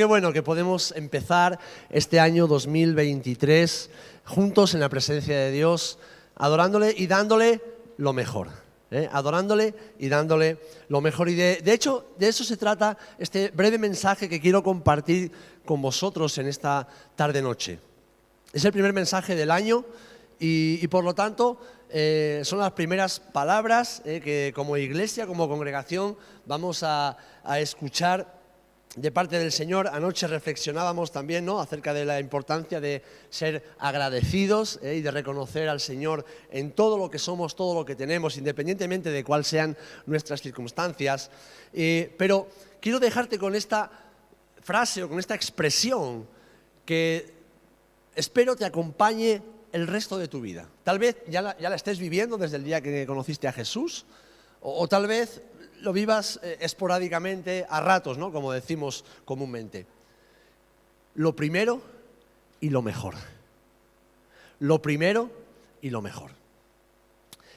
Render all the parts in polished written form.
qué bueno que podemos empezar este año 2023 juntos en la presencia de Dios, adorándole y dándole lo mejor. Adorándole y dándole lo mejor. Y de hecho, de eso se trata este breve mensaje que quiero compartir con vosotros en esta tarde-noche. Es el primer mensaje del año y por lo tanto son las primeras palabras que como iglesia, como congregación vamos a escuchar de parte del Señor. Anoche reflexionábamos también, ¿no?, acerca de la importancia de ser agradecidos y de reconocer al Señor en todo lo que somos, todo lo que tenemos, independientemente de cuáles sean nuestras circunstancias. Pero quiero dejarte con esta frase o con esta expresión que espero te acompañe el resto de tu vida. Tal vez ya la estés viviendo desde el día que conociste a Jesús, o tal vez lo vivas esporádicamente, a ratos, ¿no?, como decimos comúnmente. Lo primero y lo mejor. Lo primero y lo mejor.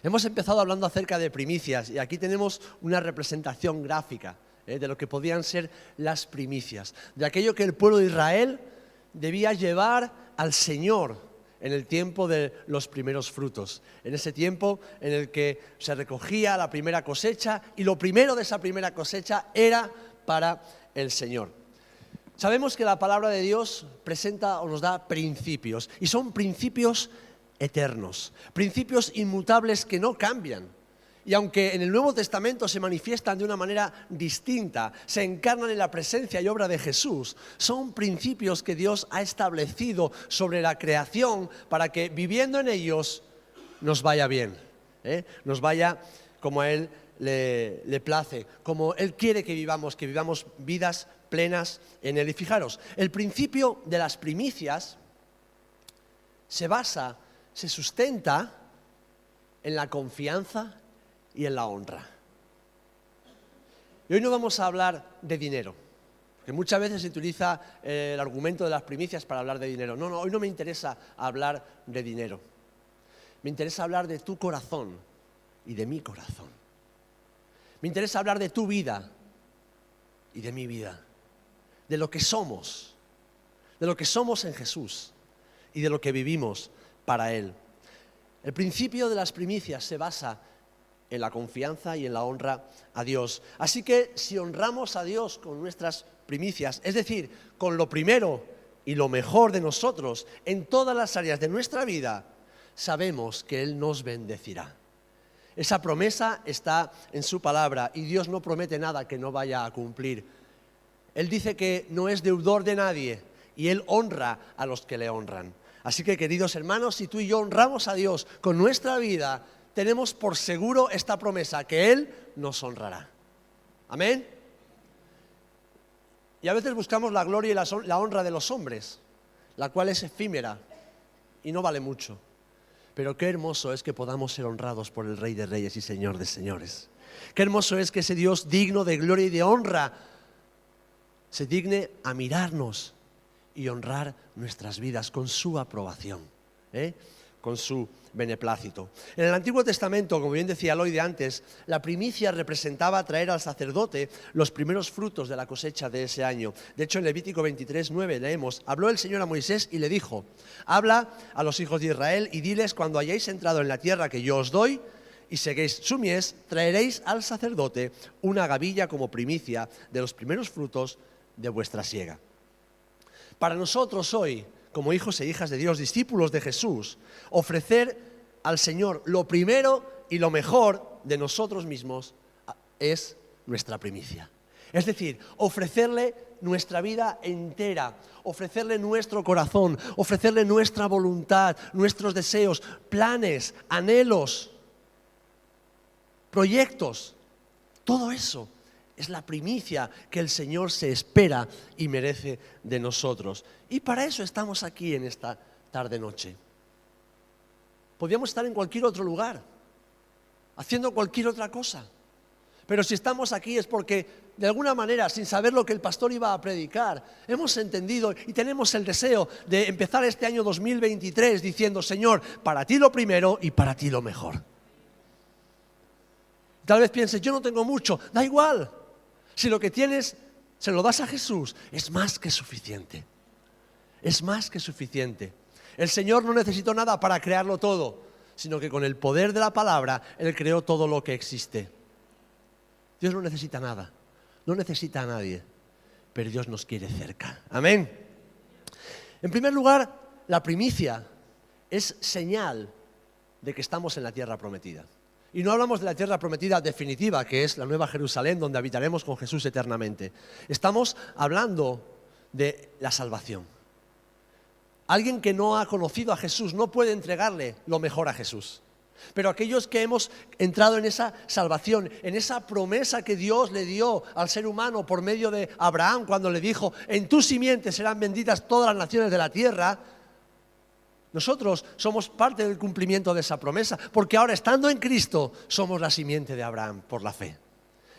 Hemos empezado hablando acerca de primicias y aquí tenemos una representación gráfica de lo que podían ser las primicias, de aquello que el pueblo de Israel debía llevar al Señor en el tiempo de los primeros frutos, en ese tiempo en el que se recogía la primera cosecha y lo primero de esa primera cosecha era para el Señor. Sabemos que la palabra de Dios presenta o nos da principios y son principios eternos, principios inmutables que no cambian. Y aunque en el Nuevo Testamento se manifiestan de una manera distinta, se encarnan en la presencia y obra de Jesús, son principios que Dios ha establecido sobre la creación para que viviendo en ellos nos vaya bien, nos vaya como a Él le place, como Él quiere que vivamos vidas plenas en Él. Y fijaros, el principio de las primicias se sustenta en la confianza y en la honra. Y hoy no vamos a hablar de dinero, porque muchas veces se utiliza el argumento de las primicias para hablar de dinero. No, hoy no me interesa hablar de dinero. Me interesa hablar de tu corazón y de mi corazón. Me interesa hablar de tu vida y de mi vida, de lo que somos en Jesús y de lo que vivimos para Él. El principio de las primicias se basa en la confianza y en la honra a Dios. Así que si honramos a Dios con nuestras primicias, es decir, con lo primero y lo mejor de nosotros en todas las áreas de nuestra vida, sabemos que Él nos bendecirá. Esa promesa está en su palabra y Dios no promete nada que no vaya a cumplir. Él dice que no es deudor de nadie y Él honra a los que le honran. Así que, queridos hermanos, si tú y yo honramos a Dios con nuestra vida, tenemos por seguro esta promesa, que Él nos honrará. ¿Amén? Y a veces buscamos la gloria y la honra de los hombres, la cual es efímera y no vale mucho. Pero qué hermoso es que podamos ser honrados por el Rey de Reyes y Señor de Señores. Qué hermoso es que ese Dios digno de gloria y de honra se digne a mirarnos y honrar nuestras vidas con su aprobación, con su beneplácito. En el Antiguo Testamento, como bien decía Eloy de antes, la primicia representaba traer al sacerdote los primeros frutos de la cosecha de ese año. De hecho, en Levítico 23:9 leemos: habló el Señor a Moisés y le dijo: habla a los hijos de Israel y diles: cuando hayáis entrado en la tierra que yo os doy y seguéis su mies, traeréis al sacerdote una gavilla como primicia de los primeros frutos de vuestra siega. Para nosotros hoy, como hijos e hijas de Dios, discípulos de Jesús, ofrecer al Señor lo primero y lo mejor de nosotros mismos es nuestra primicia. Es decir, ofrecerle nuestra vida entera, ofrecerle nuestro corazón, ofrecerle nuestra voluntad, nuestros deseos, planes, anhelos, proyectos. Todo eso es la primicia que el Señor se espera y merece de nosotros. Y para eso estamos aquí en esta tarde-noche. Podríamos estar en cualquier otro lugar, haciendo cualquier otra cosa. Pero si estamos aquí es porque, de alguna manera, sin saber lo que el pastor iba a predicar, hemos entendido y tenemos el deseo de empezar este año 2023 diciendo: Señor, para ti lo primero y para ti lo mejor. Tal vez pienses: yo no tengo mucho, da igual. Si lo que tienes se lo das a Jesús, es más que suficiente. Es más que suficiente. El Señor no necesitó nada para crearlo todo, sino que con el poder de la palabra, Él creó todo lo que existe. Dios no necesita nada, no necesita a nadie, pero Dios nos quiere cerca. Amén. En primer lugar, la primicia es señal de que estamos en la tierra prometida. Y no hablamos de la tierra prometida definitiva, que es la Nueva Jerusalén, donde habitaremos con Jesús eternamente. Estamos hablando de la salvación. Alguien que no ha conocido a Jesús no puede entregarle lo mejor a Jesús. Pero aquellos que hemos entrado en esa salvación, en esa promesa que Dios le dio al ser humano por medio de Abraham, cuando le dijo, en tu simiente serán benditas todas las naciones de la tierra, nosotros somos parte del cumplimiento de esa promesa, porque ahora, estando en Cristo, somos la simiente de Abraham por la fe.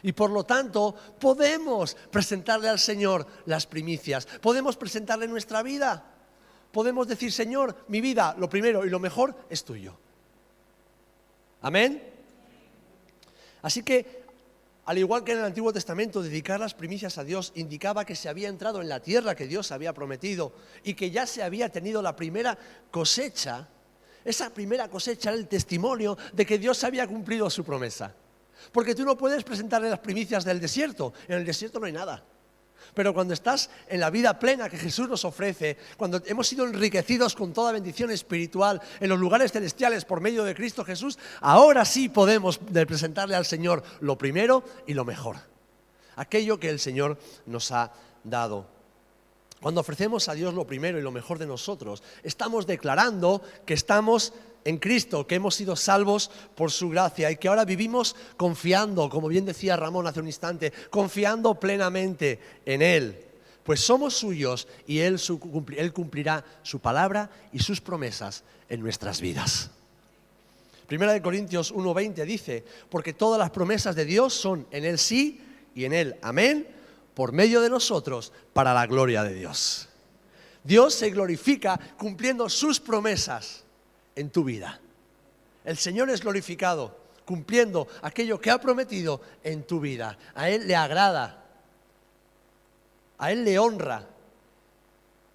Y por lo tanto, podemos presentarle al Señor las primicias, podemos presentarle nuestra vida. Podemos decir, Señor, mi vida, lo primero y lo mejor es tuyo. Amén. Así que, al igual que en el Antiguo Testamento, dedicar las primicias a Dios indicaba que se había entrado en la tierra que Dios había prometido y que ya se había tenido la primera cosecha. Esa primera cosecha era el testimonio de que Dios había cumplido su promesa. Porque tú no puedes presentarle las primicias del desierto. En el desierto no hay nada. Pero cuando estás en la vida plena que Jesús nos ofrece, cuando hemos sido enriquecidos con toda bendición espiritual en los lugares celestiales por medio de Cristo Jesús, ahora sí podemos presentarle al Señor lo primero y lo mejor. Aquello que el Señor nos ha dado. Cuando ofrecemos a Dios lo primero y lo mejor de nosotros, estamos declarando que estamos en Cristo, que hemos sido salvos por su gracia y que ahora vivimos confiando, como bien decía Ramón hace un instante, confiando plenamente en Él. Pues somos suyos y Él cumplirá su palabra y sus promesas en nuestras vidas. Primera de Corintios 1:20 dice, porque todas las promesas de Dios son en Él sí y en Él amén, por medio de nosotros, para la gloria de Dios. Dios se glorifica cumpliendo sus promesas en tu vida. El Señor es glorificado cumpliendo aquello que ha prometido en tu vida. A Él le agrada, a Él le honra.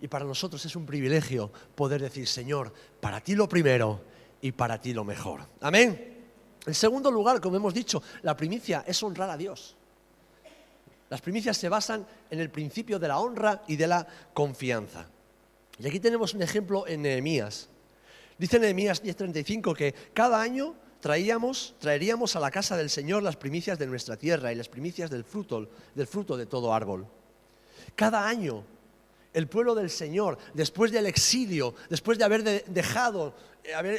Y para nosotros es un privilegio poder decir, Señor, para ti lo primero y para ti lo mejor. Amén. En segundo lugar, como hemos dicho, la primicia es honrar a Dios. Las primicias se basan en el principio de la honra y de la confianza. Y aquí tenemos un ejemplo en Nehemías. Dice Nehemías 10:35 que cada año traeríamos a la casa del Señor las primicias de nuestra tierra y las primicias del fruto de todo árbol. Cada año el pueblo del Señor, después del exilio, después de haber dejado,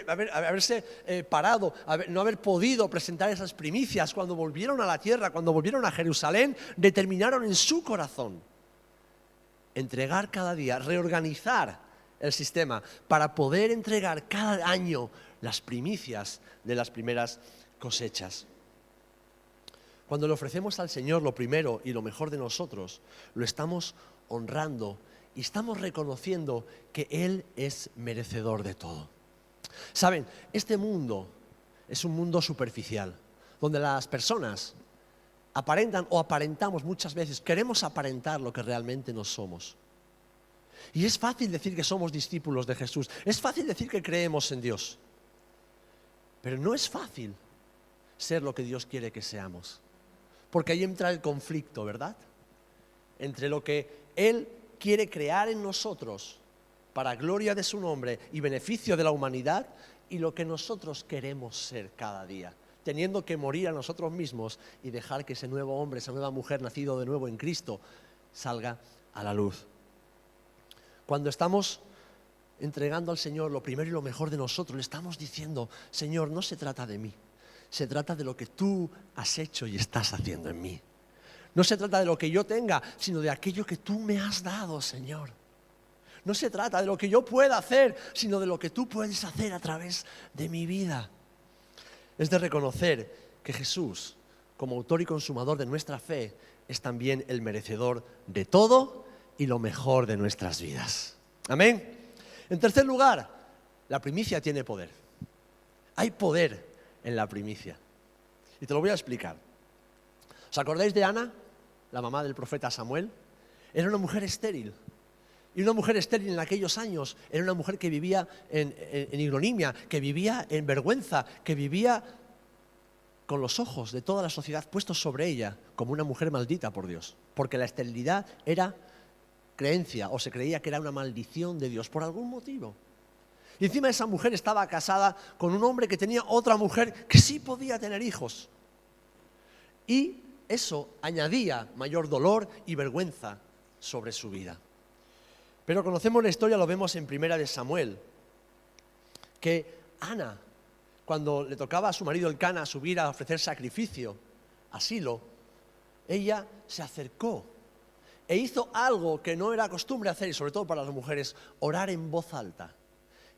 haberse parado, no haber podido presentar esas primicias, cuando volvieron a la tierra, cuando volvieron a Jerusalén, determinaron en su corazón entregar cada día, reorganizar el sistema para poder entregar cada año las primicias de las primeras cosechas. Cuando le ofrecemos al Señor lo primero y lo mejor de nosotros, lo estamos honrando y estamos reconociendo que Él es merecedor de todo. Saben, este mundo es un mundo superficial, donde las personas aparentan o aparentamos muchas veces, queremos aparentar lo que realmente no somos. Y es fácil decir que somos discípulos de Jesús, es fácil decir que creemos en Dios, pero no es fácil ser lo que Dios quiere que seamos, porque ahí entra el conflicto, ¿verdad? Entre lo que Él quiere crear en nosotros para gloria de su nombre y beneficio de la humanidad y lo que nosotros queremos ser cada día, teniendo que morir a nosotros mismos y dejar que ese nuevo hombre, esa nueva mujer nacido de nuevo en Cristo salga a la luz. Cuando estamos entregando al Señor lo primero y lo mejor de nosotros, le estamos diciendo, Señor, no se trata de mí, se trata de lo que tú has hecho y estás haciendo en mí. No se trata de lo que yo tenga, sino de aquello que tú me has dado, Señor. No se trata de lo que yo pueda hacer, sino de lo que tú puedes hacer a través de mi vida. Es de reconocer que Jesús, como autor y consumador de nuestra fe, es también el merecedor de todo y lo mejor de nuestras vidas. Amén. En tercer lugar, la primicia tiene poder. Hay poder en la primicia. Y te lo voy a explicar. ¿Os acordáis de Ana? la mamá del profeta Samuel, era una mujer estéril. Y una mujer estéril en aquellos años era una mujer que vivía en ignominia, que vivía en vergüenza, que vivía con los ojos de toda la sociedad puestos sobre ella como una mujer maldita por Dios. Porque la esterilidad era creencia o se creía que era una maldición de Dios por algún motivo. Y encima esa mujer estaba casada con un hombre que tenía otra mujer que sí podía tener hijos. Y eso añadía mayor dolor y vergüenza sobre su vida. Pero conocemos la historia, lo vemos en Primera de Samuel, que Ana, cuando le tocaba a su marido Elcana subir a ofrecer sacrificio a Silo, ella se acercó e hizo algo que no era costumbre hacer, y sobre todo para las mujeres, orar en voz alta.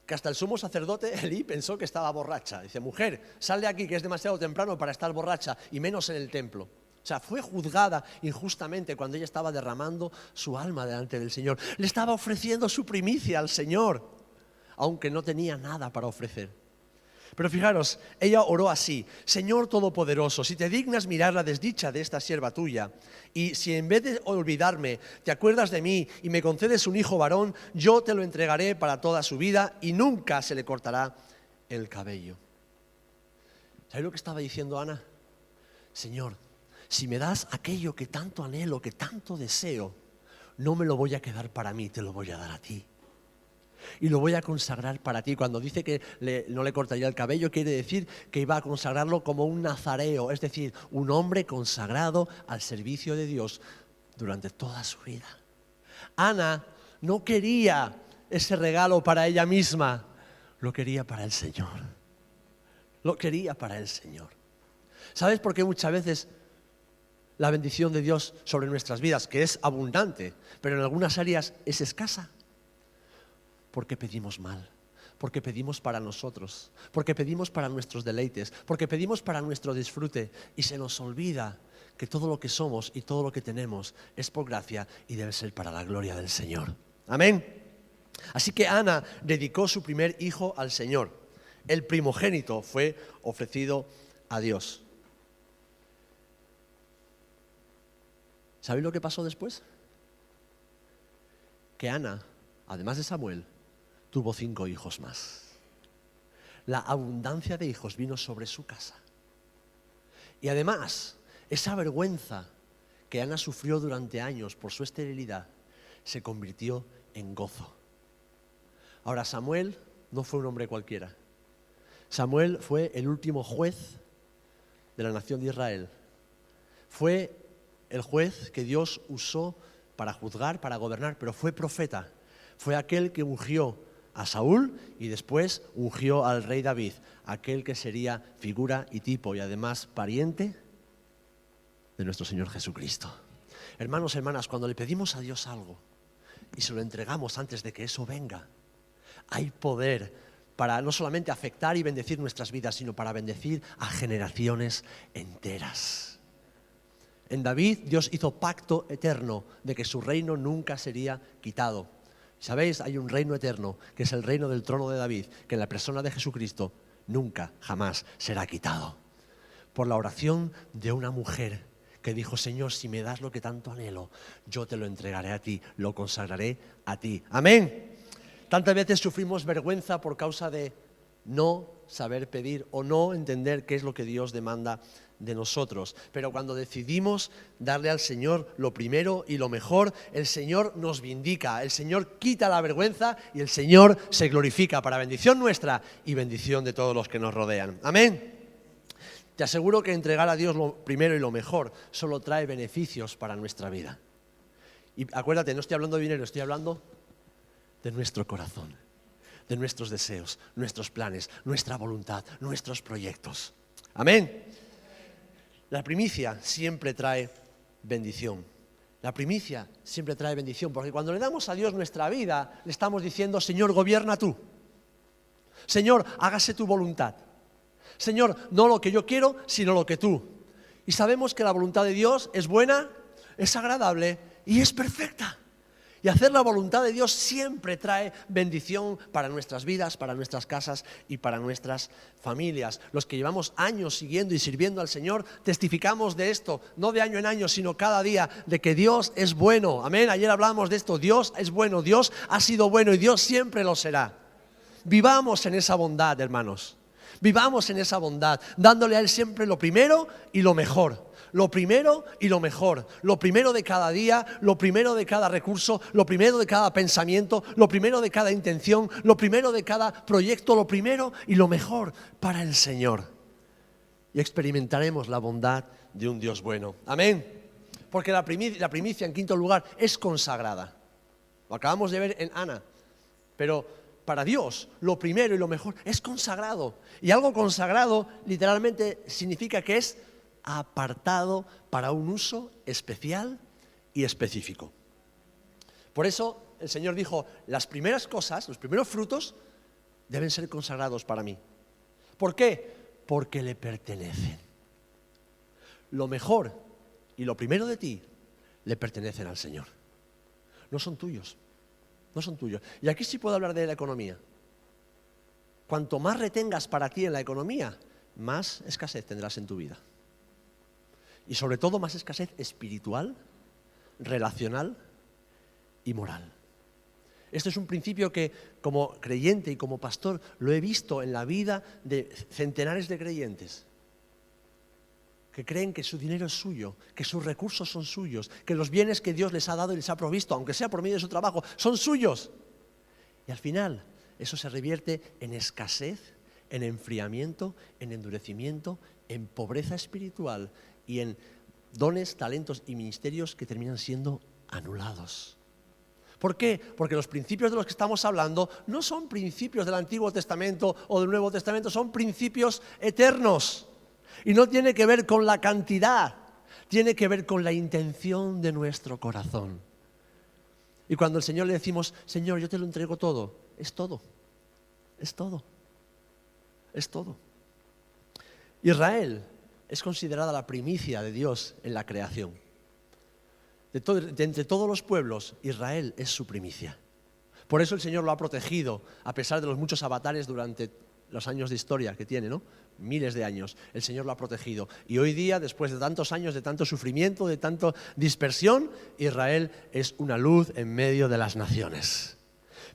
Que hasta el sumo sacerdote, Elí, pensó que estaba borracha. Dice, mujer, sal de aquí que es demasiado temprano para estar borracha, y menos en el templo. O sea, fue juzgada injustamente cuando ella estaba derramando su alma delante del Señor. Le estaba ofreciendo su primicia al Señor, aunque no tenía nada para ofrecer. Pero fijaros, ella oró así: Señor Todopoderoso, si te dignas mirar la desdicha de esta sierva tuya, y si en vez de olvidarme te acuerdas de mí y me concedes un hijo varón, yo te lo entregaré para toda su vida y nunca se le cortará el cabello. ¿Sabes lo que estaba diciendo Ana? Señor, si me das aquello que tanto anhelo, que tanto deseo, no me lo voy a quedar para mí, te lo voy a dar a ti. Y lo voy a consagrar para ti. Cuando dice que no le cortaría el cabello, quiere decir que iba a consagrarlo como un nazareo, es decir, un hombre consagrado al servicio de Dios durante toda su vida. Ana no quería ese regalo para ella misma, lo quería para el Señor. Lo quería para el Señor. ¿Sabes por qué muchas veces la bendición de Dios sobre nuestras vidas, que es abundante, pero en algunas áreas es escasa? Porque pedimos mal, porque pedimos para nosotros, porque pedimos para nuestros deleites, porque pedimos para nuestro disfrute, y se nos olvida que todo lo que somos y todo lo que tenemos es por gracia y debe ser para la gloria del Señor. Amén. Así que Ana dedicó su primer hijo al Señor. El primogénito fue ofrecido a Dios. ¿Sabéis lo que pasó después? Que Ana, además de Samuel, tuvo 5 hijos más. La abundancia de hijos vino sobre su casa. Y además, esa vergüenza que Ana sufrió durante años por su esterilidad se convirtió en gozo. Ahora, Samuel no fue un hombre cualquiera. Samuel fue el último juez de la nación de Israel. Fue el juez que Dios usó para juzgar, para gobernar, pero fue profeta. Fue aquel que ungió a Saúl y después ungió al rey David, aquel que sería figura y tipo y además pariente de nuestro Señor Jesucristo. Hermanos, hermanas, cuando le pedimos a Dios algo y se lo entregamos antes de que eso venga, hay poder para no solamente afectar y bendecir nuestras vidas, sino para bendecir a generaciones enteras. En David, Dios hizo pacto eterno de que su reino nunca sería quitado. ¿Sabéis? Hay un reino eterno, que es el reino del trono de David, que en la persona de Jesucristo nunca, jamás será quitado. Por la oración de una mujer que dijo, Señor, si me das lo que tanto anhelo, yo te lo entregaré a ti, lo consagraré a ti. Amén. Tantas veces sufrimos vergüenza por causa de no saber pedir o no entender qué es lo que Dios demanda de nosotros. Pero cuando decidimos darle al Señor lo primero y lo mejor, el Señor nos vindica, el Señor quita la vergüenza y el Señor se glorifica para bendición nuestra y bendición de todos los que nos rodean. Amén. Te aseguro que entregar a Dios lo primero y lo mejor solo trae beneficios para nuestra vida. Y acuérdate, no estoy hablando de dinero, estoy hablando de nuestro corazón, de nuestros deseos, nuestros planes, nuestra voluntad, nuestros proyectos. Amén. La primicia siempre trae bendición. La primicia siempre trae bendición, porque cuando le damos a Dios nuestra vida, le estamos diciendo, Señor, gobierna tú. Señor, hágase tu voluntad. Señor, no lo que yo quiero, sino lo que tú. Y sabemos que la voluntad de Dios es buena, es agradable y es perfecta. Y hacer la voluntad de Dios siempre trae bendición para nuestras vidas, para nuestras casas y para nuestras familias. Los que llevamos años siguiendo y sirviendo al Señor, testificamos de esto, no de año en año, sino cada día, de que Dios es bueno. Amén, ayer hablamos de esto, Dios es bueno, Dios ha sido bueno y Dios siempre lo será. Vivamos en esa bondad, hermanos. Vivamos en esa bondad, dándole a Él siempre lo primero y lo mejor. Lo primero y lo mejor, lo primero de cada día, lo primero de cada recurso, lo primero de cada pensamiento, lo primero de cada intención, lo primero de cada proyecto, lo primero y lo mejor para el Señor. Y experimentaremos la bondad de un Dios bueno. Amén. Porque la primicia, en quinto lugar, es consagrada. Lo acabamos de ver en Ana. Pero para Dios, lo primero y lo mejor es consagrado. Y algo consagrado literalmente significa que es apartado para un uso especial y específico. Por eso el Señor dijo, las primeras cosas, los primeros frutos deben ser consagrados para mí. ¿Por qué? Porque le pertenecen. Lo mejor y lo primero de ti le pertenecen al Señor. No son tuyos, no son tuyos. Y aquí sí puedo hablar de la economía. Cuanto más retengas para ti en la economía, más escasez tendrás en tu vida. Y sobre todo más escasez espiritual, relacional y moral. Este es un principio que como creyente y como pastor lo he visto en la vida de centenares de creyentes que creen que su dinero es suyo, que sus recursos son suyos, que los bienes que Dios les ha dado y les ha provisto, aunque sea por medio de su trabajo, son suyos. Y al final eso se revierte en escasez, en enfriamiento, en endurecimiento, en pobreza espiritual y en dones, talentos y ministerios que terminan siendo anulados. ¿Por qué? Porque los principios de los que estamos hablando no son principios del Antiguo Testamento o del Nuevo Testamento, son principios eternos. Y no tiene que ver con la cantidad, tiene que ver con la intención de nuestro corazón. Y cuando al Señor le decimos, Señor, yo te lo entrego todo, es todo, es todo, es todo. Israel es considerada la primicia de Dios en la creación. De entre todos los pueblos, Israel es su primicia. Por eso el Señor lo ha protegido, a pesar de los muchos avatares durante los años de historia que tiene, ¿no? Miles de años, el Señor lo ha protegido. Y hoy día, después de tantos años, de tanto sufrimiento, de tanta dispersión, Israel es una luz en medio de las naciones.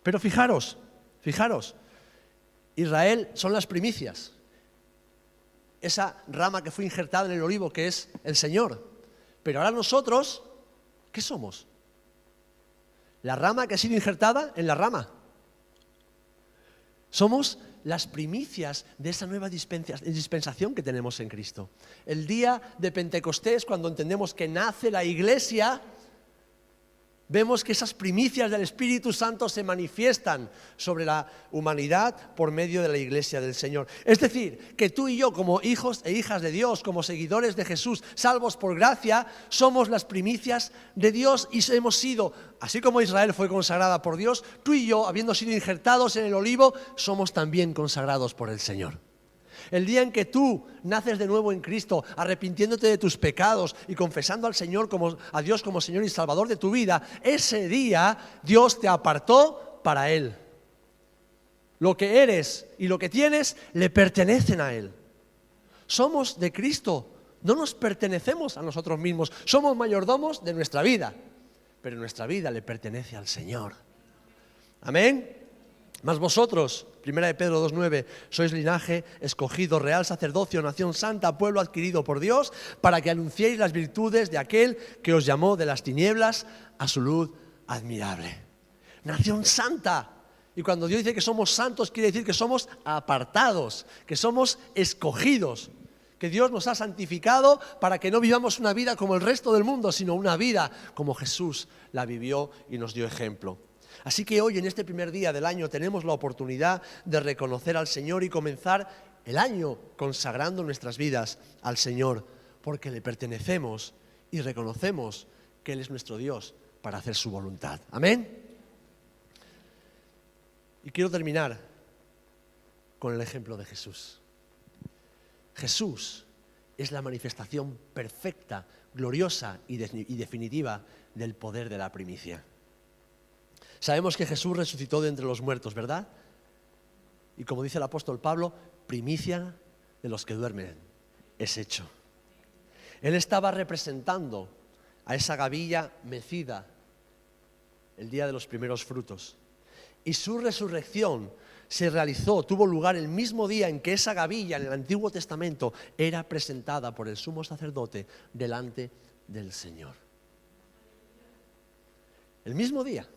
Pero fijaros, Israel son las primicias. Esa rama que fue injertada en el olivo, que es el Señor. Pero ahora nosotros, ¿qué somos? La rama que ha sido injertada en la rama. Somos las primicias de esa nueva dispensación que tenemos en Cristo. El día de Pentecostés, cuando entendemos que nace la iglesia, vemos que esas primicias del Espíritu Santo se manifiestan sobre la humanidad por medio de la iglesia del Señor. Es decir, que tú y yo, como hijos e hijas de Dios, como seguidores de Jesús, salvos por gracia, somos las primicias de Dios y hemos sido, así como Israel fue consagrada por Dios, tú y yo, habiendo sido injertados en el olivo, somos también consagrados por el Señor. El día en que tú naces de nuevo en Cristo, arrepintiéndote de tus pecados y confesando al Señor a Dios como Señor y Salvador de tu vida, ese día Dios te apartó para Él. Lo que eres y lo que tienes le pertenecen a Él. Somos de Cristo, no nos pertenecemos a nosotros mismos, somos mayordomos de nuestra vida, pero nuestra vida le pertenece al Señor. Amén. Mas vosotros, 1 Pedro 2:9, sois linaje escogido, real sacerdocio, nación santa, pueblo adquirido por Dios, para que anunciéis las virtudes de aquel que os llamó de las tinieblas a su luz admirable. Nación santa. Y cuando Dios dice que somos santos, quiere decir que somos apartados, que somos escogidos, que Dios nos ha santificado para que no vivamos una vida como el resto del mundo, sino una vida como Jesús la vivió y nos dio ejemplo. Así que hoy, en este primer día del año, tenemos la oportunidad de reconocer al Señor y comenzar el año consagrando nuestras vidas al Señor, porque le pertenecemos y reconocemos que Él es nuestro Dios para hacer su voluntad. Amén. Y quiero terminar con el ejemplo de Jesús. Jesús es la manifestación perfecta, gloriosa y definitiva del poder de la primicia. Sabemos que Jesús resucitó de entre los muertos, ¿verdad? Y como dice el apóstol Pablo, primicia de los que duermen es hecho. Él estaba representando a esa gavilla mecida el día de los primeros frutos. Y su resurrección se realizó, tuvo lugar el mismo día en que esa gavilla en el Antiguo Testamento era presentada por el sumo sacerdote delante del Señor. El mismo día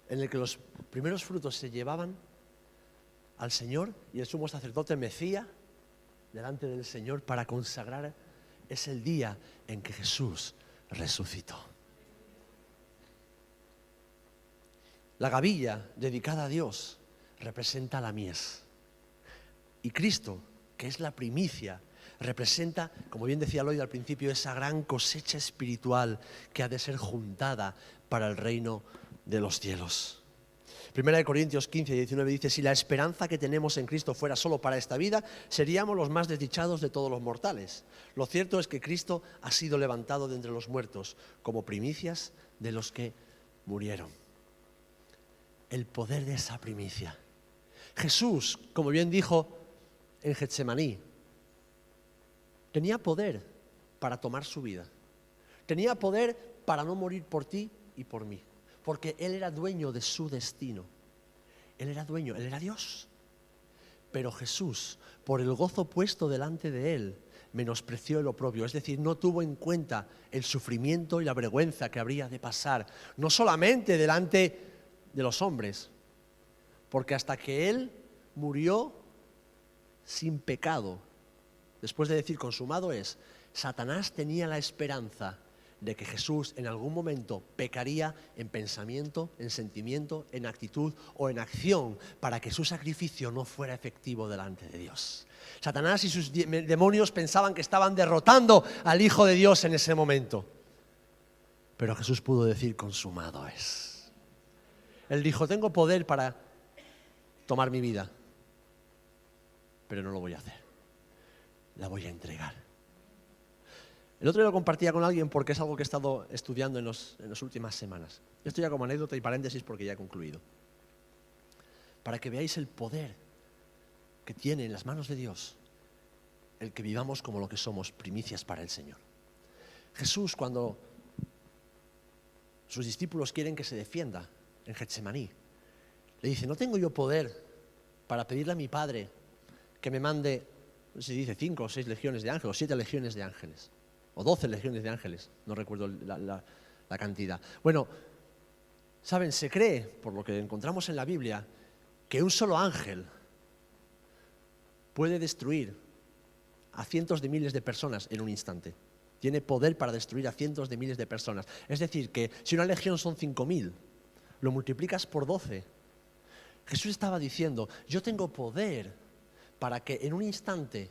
en el que los primeros frutos se llevaban al Señor y el sumo sacerdote mecía delante del Señor para consagrar, es el día en que Jesús resucitó. La gavilla dedicada a Dios representa la mies. Y Cristo, que es la primicia, representa, como bien decía Lloyd al principio, esa gran cosecha espiritual que ha de ser juntada para el reino de los cielos. Primera de Corintios 15, 19 dice: si la esperanza que tenemos en Cristo fuera solo para esta vida, seríamos los más desdichados de todos los mortales. Lo cierto es que Cristo ha sido levantado de entre los muertos como primicias de los que murieron. El poder de esa primicia. Jesús, como bien dijo en Getsemaní, tenía poder para tomar su vida. Tenía poder para no morir por ti y por mí. Porque Él era dueño de su destino. Él era dueño, Él era Dios. Pero Jesús, por el gozo puesto delante de Él, menospreció el oprobio. Es decir, no tuvo en cuenta el sufrimiento y la vergüenza que habría de pasar. No solamente delante de los hombres, porque hasta que Él murió sin pecado, después de decir consumado es, Satanás tenía la esperanza de que Jesús en algún momento pecaría en pensamiento, en sentimiento, en actitud o en acción para que su sacrificio no fuera efectivo delante de Dios. Satanás y sus demonios pensaban que estaban derrotando al Hijo de Dios en ese momento. Pero Jesús pudo decir consumado es. Él dijo, tengo poder para tomar mi vida, pero no lo voy a hacer. La voy a entregar. El otro día lo compartía con alguien porque es algo que he estado estudiando en las últimas semanas. Esto ya como anécdota y paréntesis porque ya he concluido. Para que veáis el poder que tiene en las manos de Dios el que vivamos como lo que somos, primicias para el Señor. Jesús, cuando sus discípulos quieren que se defienda en Getsemaní, le dice, no tengo yo poder para pedirle a mi Padre que me mande, no sé si dice 5 o 6 legiones de ángeles, o 7 legiones de ángeles. O 12 legiones de ángeles, no recuerdo la cantidad. Bueno, saben, se cree, por lo que encontramos en la Biblia, que un solo ángel puede destruir a cientos de miles de personas en un instante. Tiene poder para destruir a cientos de miles de personas. Es decir, que si una legión son 5.000, lo multiplicas por 12. Jesús estaba diciendo, yo tengo poder para que en un instante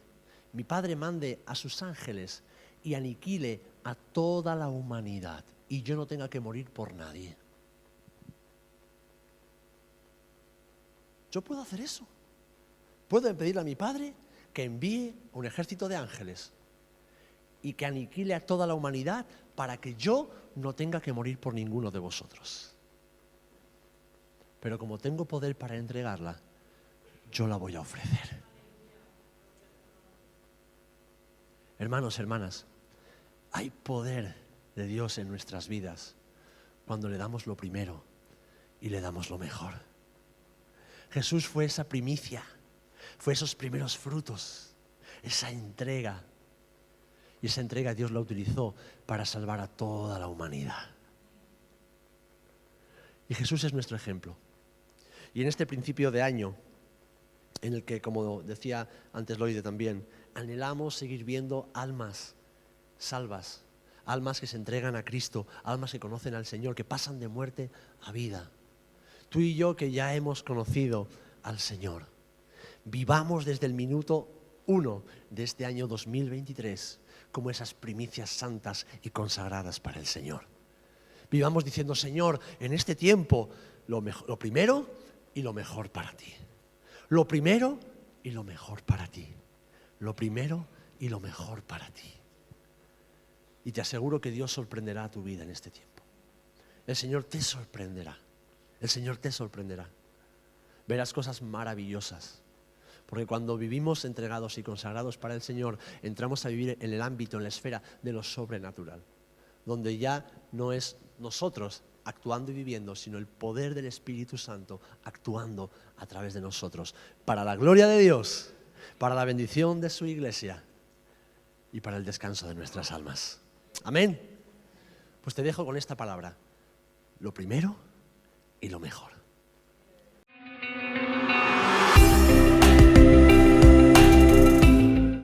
mi Padre mande a sus ángeles y aniquile a toda la humanidad y yo no tenga que morir por nadie. Yo puedo hacer eso. Puedo pedirle a mi Padre que envíe un ejército de ángeles y que aniquile a toda la humanidad para que yo no tenga que morir por ninguno de vosotros. Pero como tengo poder para entregarla, yo la voy a ofrecer. Hermanos, hermanas, hay poder de Dios en nuestras vidas cuando le damos lo primero y le damos lo mejor. Jesús fue esa primicia, fue esos primeros frutos, esa entrega. Y esa entrega Dios la utilizó para salvar a toda la humanidad. Y Jesús es nuestro ejemplo. Y en este principio de año, en el que, como decía antes Lloyd también, anhelamos seguir viendo almas salvas, almas que se entregan a Cristo, almas que conocen al Señor, que pasan de muerte a vida. Tú y yo que ya hemos conocido al Señor, vivamos desde el minuto 1 de este año 2023 como esas primicias santas y consagradas para el Señor. Vivamos diciendo, Señor, en este tiempo lo primero y lo mejor para ti. Lo primero y lo mejor para ti. Lo primero y lo mejor para ti. Y te aseguro que Dios sorprenderá tu vida en este tiempo. el Señor te sorprenderá. El Señor te sorprenderá. Verás cosas maravillosas. Porque cuando vivimos entregados y consagrados para el Señor, entramos a vivir en el ámbito, en la esfera de lo sobrenatural, donde ya no es nosotros actuando y viviendo, sino el poder del Espíritu Santo actuando a través de nosotros, para la gloria de Dios, para la bendición de su iglesia y para el descanso de nuestras almas. Amén. Pues te dejo con esta palabra: lo primero y lo mejor.